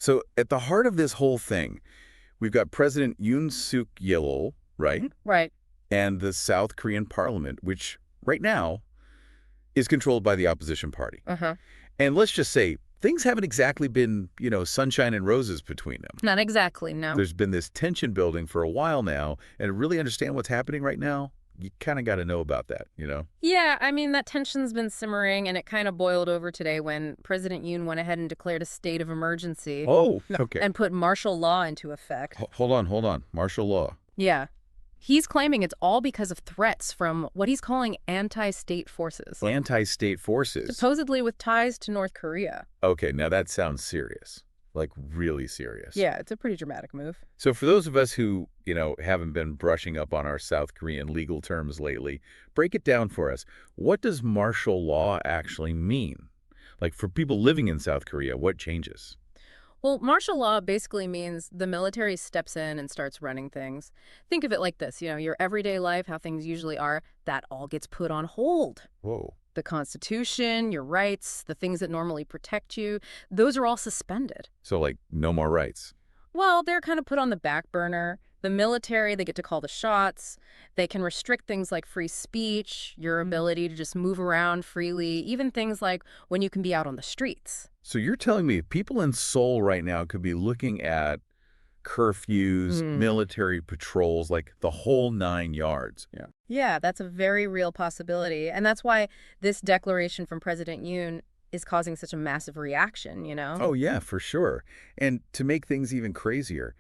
So at the heart of this whole thing, we've got President Yoon Suk Yeol, right? Right. And the South Korean parliament, which right now is controlled by the opposition party. Uh-huh. And let's just say things haven't exactly been, sunshine and roses between them. Not exactly, no. There's been this tension building for a while now, and to really understand what's happening right now, you kind of got to know about that. Yeah, I mean, that tension's been simmering, and it kind of boiled over today when President Yoon went ahead and declared a state of emergency Oh, okay. and put martial law into effect. Hold on. Martial law. Yeah. He's claiming it's all because of threats from what he's calling anti-state forces, Anti-state forces. supposedly with ties to North Korea. Okay, now that sounds serious. Like really serious. Yeah, it's a pretty dramatic move. So for those of us who, haven't been brushing up on our South Korean legal terms lately, break it down for us. What does martial law actually mean? Like for people living in South Korea, what changes? Well, martial law basically means the military steps in and starts running things. Think of it like this, your everyday life, how things usually are, that all gets put on hold. Whoa. The Constitution, your rights, the things that normally protect you, those are all suspended. So like no more rights. Well, they're kind of put on the back burner. The military, they get to call the shots. They can restrict things like free speech, your ability to just move around freely, even things like when you can be out on the streets. So you're telling me people in Seoul right now could be looking at curfews, military patrols, like the whole 9 yards. Yeah. Yeah, that's a very real possibility. And that's why this declaration from President Yoon is causing such a massive reaction. Oh, yeah, for sure. And to make things even crazier,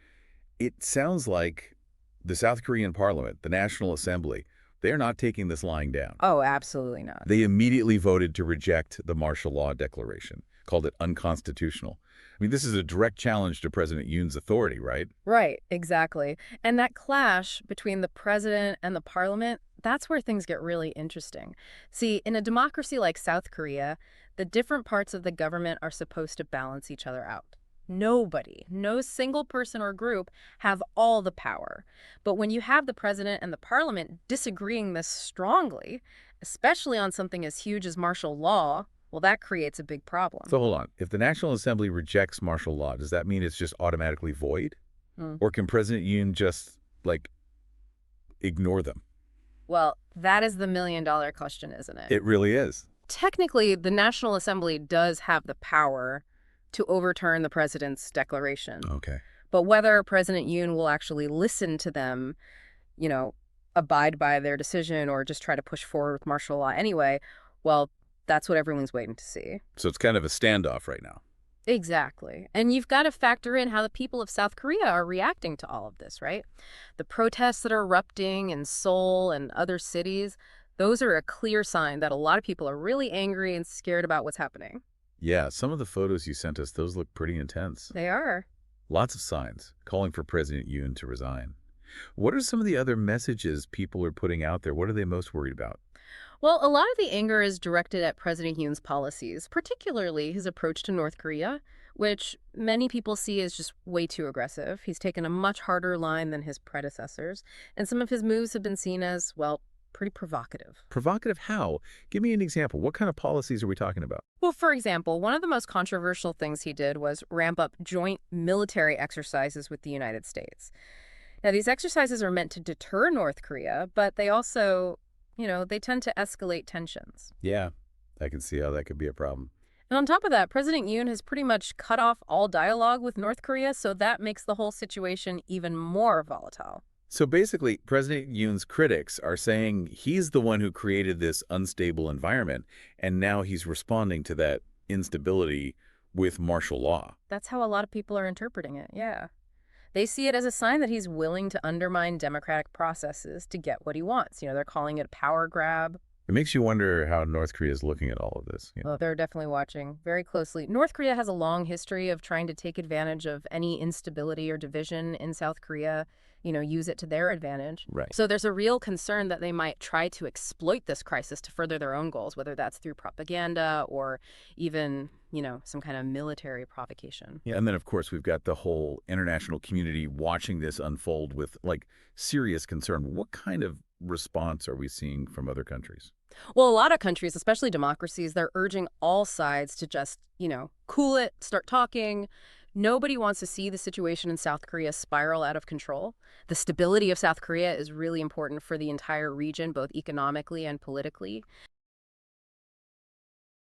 it sounds like the South Korean parliament, the National Assembly, they're not taking this lying down. Oh, absolutely not. They immediately voted to reject the martial law declaration, called it unconstitutional. I mean, this is a direct challenge to President Yoon's authority, right? Right, exactly. And that clash between the president and the parliament, that's where things get really interesting. See, in a democracy like South Korea, the different parts of the government are supposed to balance each other out. Nobody, no single person or group have all the power. But when you have the president and the parliament disagreeing this strongly, especially on something as huge as martial law, well, that creates a big problem. So hold on. If the National Assembly rejects martial law, does that mean it's just automatically void? Hmm. Or can President Yoon just, ignore them? Well, that is the million-dollar question, isn't it? It really is. Technically, the National Assembly does have the power to overturn the president's declaration. Okay. But whether President Yoon will actually listen to them, abide by their decision or just try to push forward with martial law anyway, well, that's what everyone's waiting to see. So it's kind of a standoff right now. Exactly. And you've got to factor in how the people of South Korea are reacting to all of this, right? The protests that are erupting in Seoul and other cities, those are a clear sign that a lot of people are really angry and scared about what's happening. Yeah, some of the photos you sent us, those look pretty intense. They are. Lots of signs calling for President Yoon to resign. What are some of the other messages people are putting out there? What are they most worried about? Well, a lot of the anger is directed at President Yoon's policies, particularly his approach to North Korea, which many people see as just way too aggressive. He's taken a much harder line than his predecessors, and some of his moves have been seen as, well, pretty provocative. Provocative how? Give me an example. What kind of policies are we talking about? Well, for example, one of the most controversial things he did was ramp up joint military exercises with the United States. Now, these exercises are meant to deter North Korea, but they also, they tend to escalate tensions. Yeah, I can see how that could be a problem. And on top of that, President Yoon has pretty much cut off all dialogue with North Korea, so that makes the whole situation even more volatile. So basically, President Yoon's critics are saying he's the one who created this unstable environment, and now he's responding to that instability with martial law. That's how a lot of people are interpreting it, yeah. They see it as a sign that he's willing to undermine democratic processes to get what he wants. They're calling it a power grab. It makes you wonder how North Korea is looking at all of this. Well, they're definitely watching very closely. North Korea has a long history of trying to take advantage of any instability or division in South Korea, use it to their advantage. Right. So there's a real concern that they might try to exploit this crisis to further their own goals, whether that's through propaganda or even, some kind of military provocation. Yeah, and then, of course, we've got the whole international community watching this unfold with, serious concern. What kind of response are we seeing from other countries? Well, a lot of countries, especially democracies, they're urging all sides to just, cool it, start talking, Nobody wants to see the situation in South Korea spiral out of control. The stability of South Korea is really important for the entire region, both economically and politically.